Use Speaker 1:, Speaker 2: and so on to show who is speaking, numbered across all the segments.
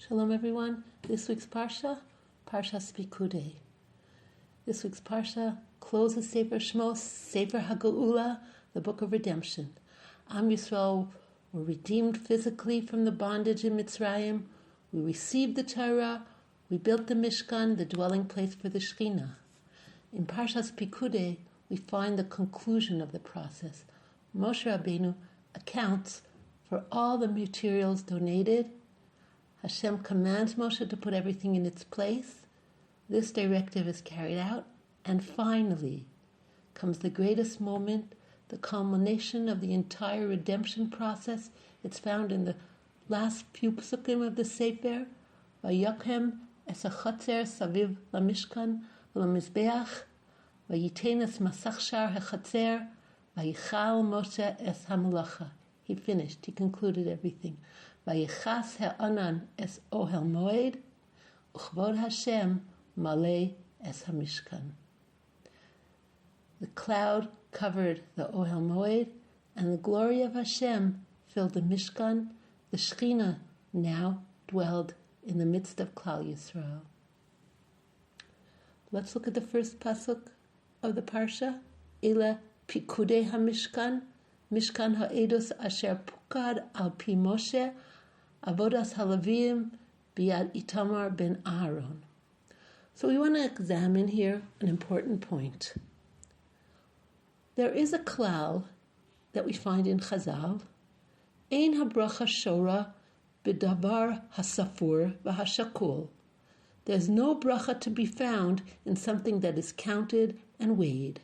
Speaker 1: Shalom everyone. This week's Parsha, Parshas Pikudai. This week's Parsha closes Sefer Shmos, Sefer HaGeula, the Book of Redemption. Am Yisrael were redeemed physically from the bondage in Mitzrayim. We received the Torah. We built the Mishkan, the dwelling place for the Shekhinah. In Parshas Pikudai, we find the conclusion of the process. Moshe Rabbeinu accounts for all the materials donated. Hashem commands Moshe to put everything in its place. This directive is carried out. And finally comes the greatest moment, the culmination of the entire redemption process. It's found in the last few psukim of the Sefer. Vayokhem es hachatzer saviv lamishkan v'lamizbeach vayiten es masach shar hachatzer vayichal Moshe es hamulacha. He finished. He concluded everything. Vayichas ha'anan es ohel moed, uchvod Hashem malei es hamishkan. The cloud covered the ohel moed, and the glory of Hashem filled the Mishkan. The Shekhinah now dwelled in the midst of Klal Yisrael. Let's look at the first pasuk of the parsha. Ela Pikudai HaMishkan, Mishkan ha'edos asher pukad al pi Moshe, avodas halavim biyad Itamar ben Aaron. So we want to examine here an important point. There is a klal that we find in Chazal, Ein habracha shora b'davar hasafur v'hashakul. There's no bracha to be found in something that is counted and weighed.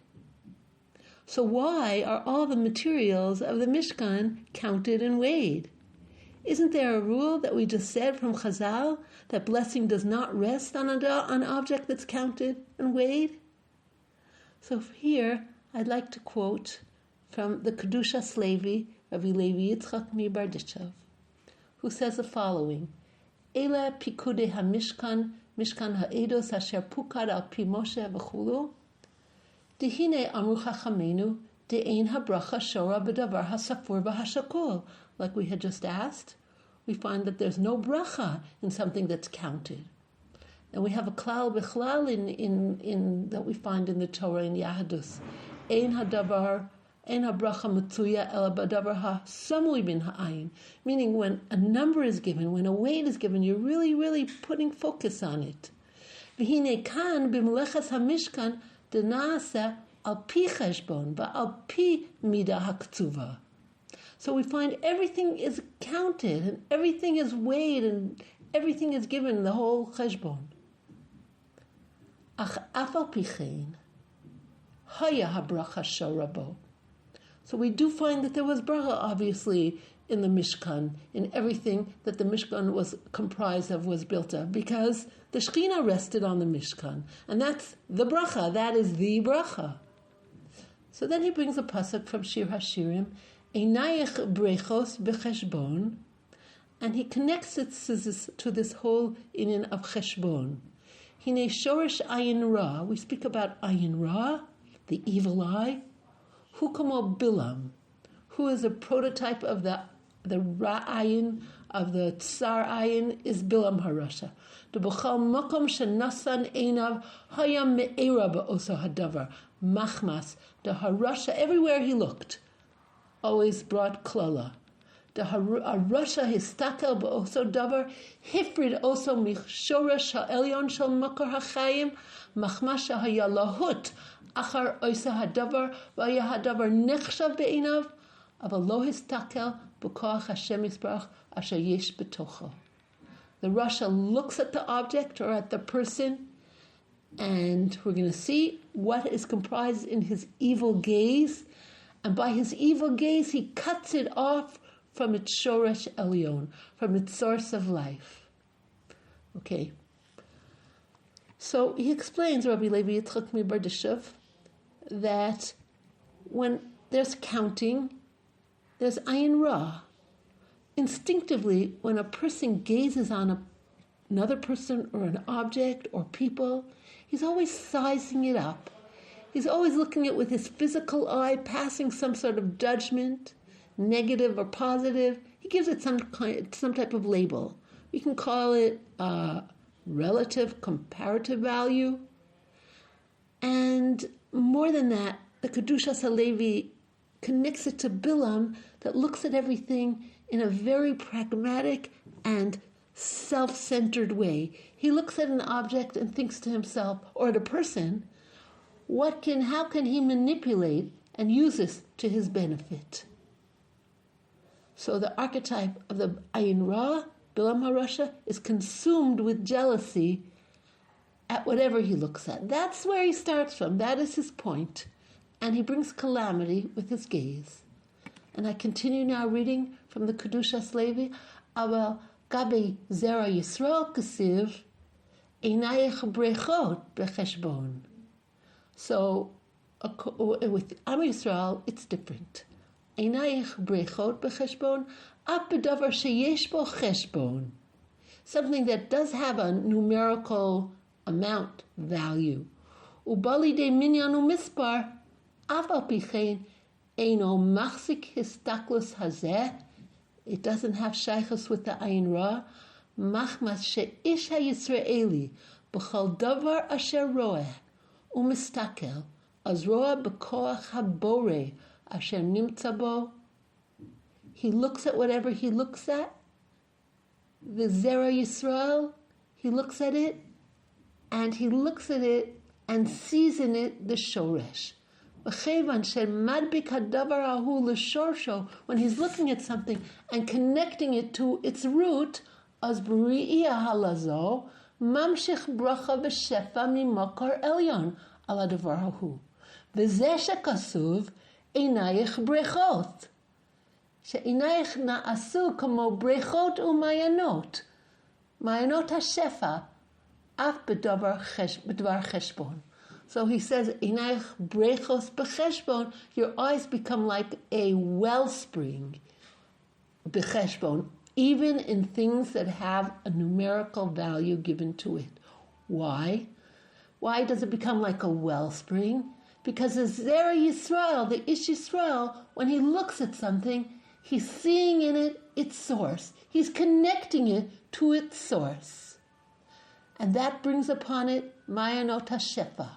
Speaker 1: So why are all the materials of the Mishkan counted and weighed? Isn't there a rule that we just said from Chazal that blessing does not rest on an object that's counted and weighed? So here I'd like to quote from the Kedushas Levi, Rabbi Levi Yitzchak Barditchev, who says the following: Ela Pikudai HaMishkan, Mishkan ha'edos asher pukad al pi Moshe v'chulu. Dihine amru chachamenu de'ein habracha shora b'davar hasafur v'hashakol. Like we had just asked, we find that there's no bracha in something that's counted. And we have a klal b'chlal in that we find in the Torah in Yahadus. Ein habracha matzuya ela b'davar hasamui bin ha'ayin. Meaning when a number is given, when a weight is given, you're really, really putting focus on it. V'hine kan b'melechas hamishkan Denasa al pi cheshbon va'al pi mida haktuva. So we find everything is counted and everything is weighed and everything is given the whole cheshbon. Ach afal pichein haya habracha shorabo. So we do find that there was bracha, obviously, in the Mishkan, in everything that the Mishkan was comprised of, was built of, because the Shekhinah rested on the Mishkan. And that's the bracha, that is the bracha. So then he brings a pasuk from Shir HaShirim, Einayich brechos b'cheshbon, and he connects it to this whole inyan of cheshbon. Hine shorish ayin ra, we speak about ayin ra, the evil eye, hu kamo bilam, who is a prototype of the Ra'ayin, of the Tsar Ayin, is Bilam Harasha. The B'chal Makom Shenasan Einav Hayam Me'era Ba'oso Hadavar Machmas. The Harasha, everywhere he looked, always brought klala. The Harasha Histakel Ba'oso Davar Hifrid Oso Michshora Sha'elyon Shal Makar HaChayim Machmasha Hayalahut Achar Oisa Hadavar Vaya Hadavar Nechshav Be'inav Avalo Histakel B'koach Hashem Yisbarach Asher Yesh B'tocho. The Rasha looks at the object or at the person, and we're going to see what is comprised in his evil gaze, and by his evil gaze he cuts it off from its Shoresh Elyon, from its source of life. Okay. So he explains, Rabbi Levi Yitzchak Barditchev, that when there's counting, there's ayin ra. Instinctively, when a person gazes on another person or an object or people, he's always sizing it up. He's always looking at it with his physical eye, passing some sort of judgment, negative or positive. He gives it some type of label. We can call it relative comparative value. And more than that, the Kedushas Levi connects it to Bilam that looks at everything in a very pragmatic and self-centered way. He looks at an object and thinks to himself, or at a person, how can he manipulate and use this to his benefit? So the archetype of the Ayin Ra, Bilam HaRasha, is consumed with jealousy at whatever he looks at. That's where he starts from. That is his point. And he brings calamity with his gaze. And I continue now reading from the Kedushas Levi. Aval gabe zera Yisrael kasiv einayich brechot becheshbon. So with Am Yisrael, it's different. Einayich brechot becheshbon ap bedavar sheyesh bo cheshbon. Something that does have a numerical amount, value. Ubali de minyan umispar af al pichein eino machzik histaklus hazeh. It doesn't have shaychus with the Ayin Ra. Machmas she'ish ha-Yisraeli b'chol davar asher roeh umistakel az roeh b'koach habore asher nimtza bo. He looks at whatever he looks at. The Zera Yisrael, he looks at it, and he looks at it and sees in it the shoresh. When he's looking at something and connecting it to its root, as b'ri'iyah halazo, mamshich bracha v'shefa mimakar elyon ala davar hahu. V'zeh shekasuv einayich brechot. She'einayich na'asu kamo brechot u'mayanot. Mayanot hashefa af b'davar cheshbon. So he says, Einayich brechos b'cheshbon, your eyes become like a wellspring, b'cheshbon, even in things that have a numerical value given to it. Why? Why does it become like a wellspring? Because the Zera Yisrael, the Ish Yisrael, when he looks at something, he's seeing in it its source. He's connecting it to its source. And that brings upon it Mayanot HaShefa.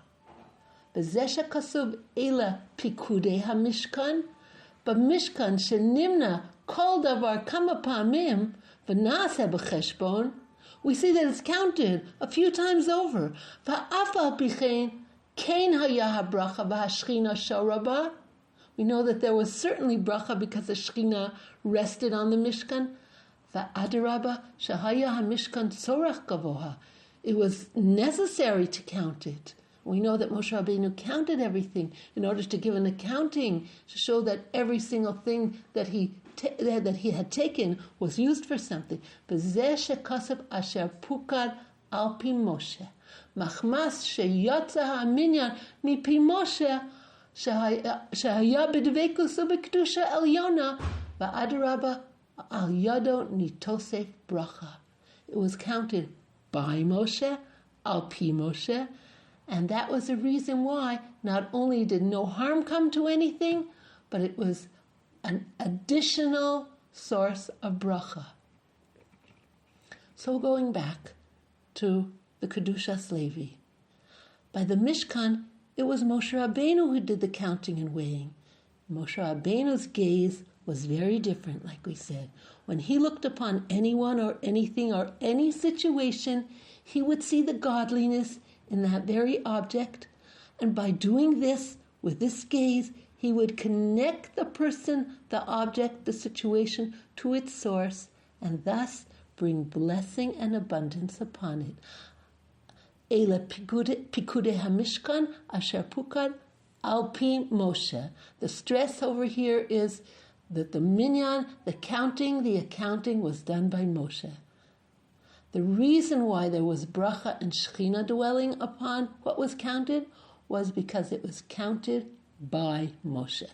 Speaker 1: B'zesha kasuv ela Pikudai hamishkan, b'mishkan shenimna kol davar kama pamim v'naseh b'cheshbon. We see that it's counted a few times over. Va'af al pichein kein haya habracha v'hashchina shoraba. We know that there was certainly bracha because the Shechina rested on the Mishkan. Va'adaraba shahaya hamishkan tzorach gavoha. It was necessary to count it. We know that Moshe Rabbeinu counted everything in order to give an accounting to show that every single thing that he had taken was used for something. B'zeh shekasab asher pukad al pi Moshe. Machmas sheyatza ha'minyan mi pi Moshe shehaya b'dvekus u'b'kedusha elyona va'adaraba al yado nitosef bracha. It was counted by Moshe, al pi Moshe, and that was the reason why not only did no harm come to anything, but it was an additional source of bracha. So going back to the Kedushas Levi. By the Mishkan, it was Moshe Rabbeinu who did the counting and weighing. Moshe Rabbeinu's gaze was very different, like we said. When he looked upon anyone or anything or any situation, he would see the godliness in that very object, and by doing this, with this gaze, he would connect the person, the object, the situation to its source, and thus bring blessing and abundance upon it. Ela Pikudai hamishkan asher pukad al pi Moshe. The stress over here is that the minyan, the accounting was done by Moshe. The reason why there was bracha and Shechina dwelling upon what was counted was because it was counted by Moshe.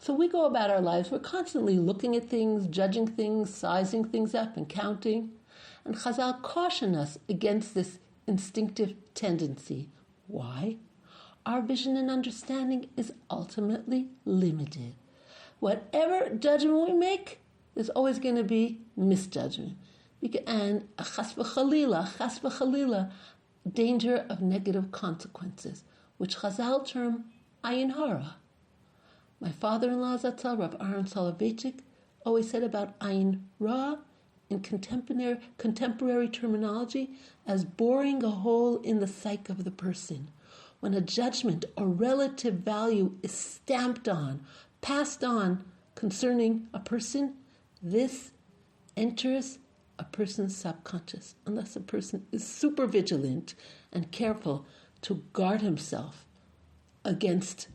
Speaker 1: So we go about our lives, we're constantly looking at things, judging things, sizing things up and counting. And Chazal caution us against this instinctive tendency. Why? Our vision and understanding is ultimately limited. Whatever judgment we make, there's always going to be misjudgment. And chas v'chalila, danger of negative consequences, which Chazal term ayin hara. My father-in-law Zatzal, Rav Aaron Soloveichik, always said about ayin ra in contemporary terminology as boring a hole in the psyche of the person. When a judgment or relative value is stamped on, passed on concerning a person, this enters a person's subconscious, unless a person is super vigilant and careful to guard himself against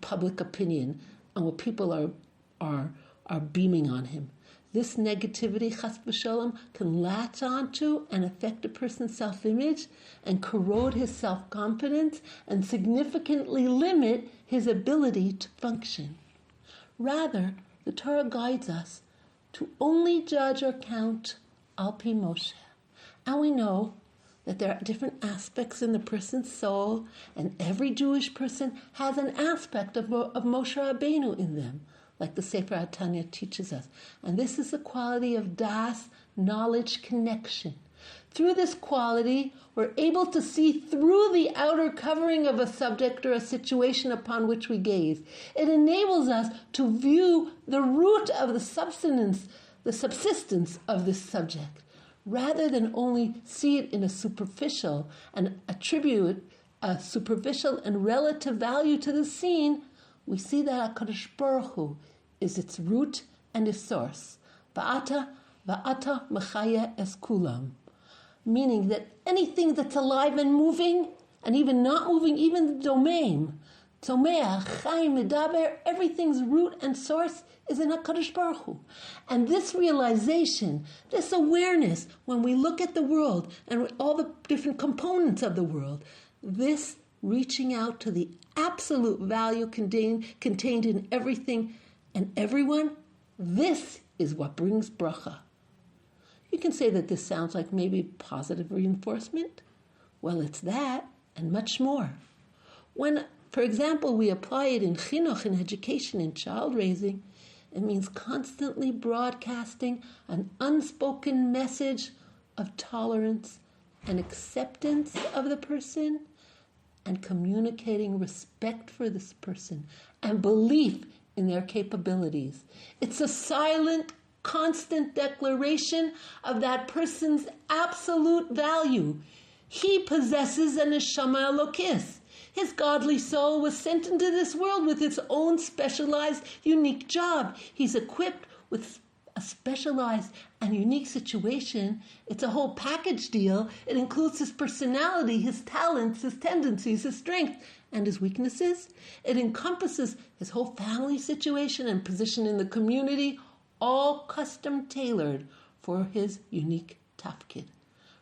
Speaker 1: public opinion and what people are beaming on him. This negativity, chas v'shalom, can latch onto and affect a person's self-image and corrode his self-confidence and significantly limit his ability to function. Rather, the Torah guides us to only judge or count al pi Moshe. And we know that there are different aspects in the person's soul, and every Jewish person has an aspect of Moshe Rabbeinu in them, like the Sefer HaTanya teaches us. And this is the quality of das, knowledge, connection. Through this quality, we're able to see through the outer covering of a subject or a situation upon which we gaze. It enables us to view the root of the subsistence of this subject, rather than only see it in a superficial and attribute a superficial and relative value to the scene. We see that HaKadosh Baruch Hu is its root and its source. Va'ata mechaya es kulam. Meaning that anything that's alive and moving, and even not moving, even the domain, Tzomea, Chaim, Medaber, everything's root and source is in HaKadosh Baruch Hu. And this realization, this awareness, when we look at the world and all the different components of the world, this reaching out to the absolute value contained in everything and everyone, this is what brings bracha. You can say that this sounds like maybe positive reinforcement. Well, it's that and much more. When, for example, we apply it in chinuch, in education, in child raising, it means constantly broadcasting an unspoken message of tolerance and acceptance of the person, and communicating respect for this person and belief in their capabilities. It's a silent, constant declaration of that person's absolute value. He possesses an neshama elokis. His godly soul was sent into this world with its own specialized, unique job. He's equipped with a specialized and unique situation. It's a whole package deal. It includes his personality, his talents, his tendencies, his strength, and his weaknesses. It encompasses his whole family situation and position in the community, all custom tailored for his unique tafkid.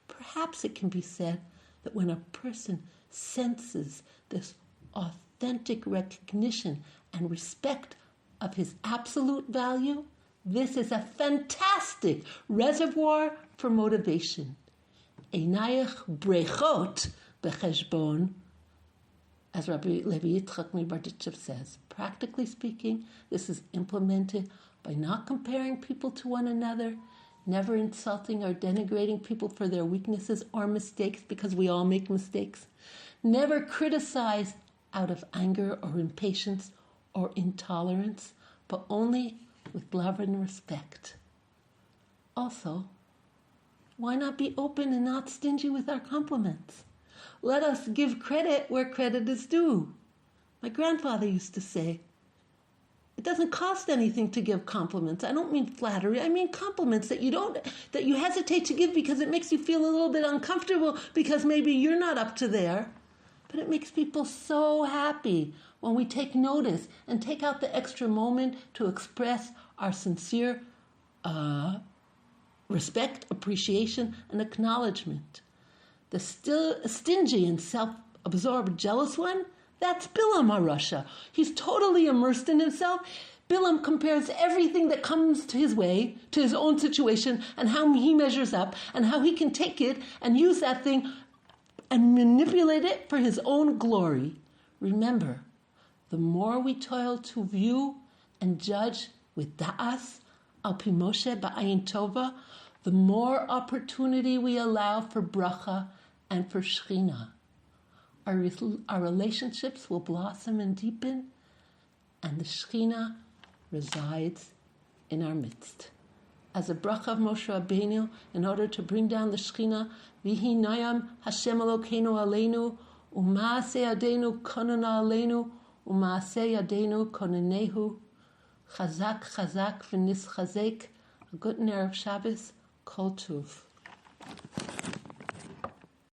Speaker 1: Perhaps it can be said that when a person senses this authentic recognition and respect of his absolute value, this is a fantastic reservoir for motivation. Einayach brechot becheshbon, as Rabbi Levi Barditchev says. Practically speaking, this is implemented by not comparing people to one another, never insulting or denigrating people for their weaknesses or mistakes, because we all make mistakes. Never criticize out of anger or impatience or intolerance, but only with love and respect. Also, why not be open and not stingy with our compliments? Let us give credit where credit is due. My grandfather used to say, it doesn't cost anything to give compliments. I don't mean flattery. I mean compliments that you hesitate to give because it makes you feel a little bit uncomfortable because maybe you're not up to there. But it makes people so happy when we take notice and take out the extra moment to express our sincere respect, appreciation, and acknowledgement. The still stingy and self-absorbed jealous one, that's Bilam HaRasha. He's totally immersed in himself. Bilam compares everything that comes to his way, to his own situation, and how he measures up, and how he can take it and use that thing and manipulate it for his own glory. Remember, the more we toil to view and judge with da'as, al pi Moshe ba'ayin tova, the more opportunity we allow for bracha and for Shechina, our relationships will blossom and deepen, and the Shechina resides in our midst. As a bracha of Moshe Rabbeinu, in order to bring down the Shechina, Vihi Nayam Hashem Elokeinu Aleinu, Umaaseh Yadeinu Konana Aleinu, Umaaseh Yadeinu Konanehu, Chazak Chazak V'Nischazek. A good Erev Shabbos, Kol Tuv.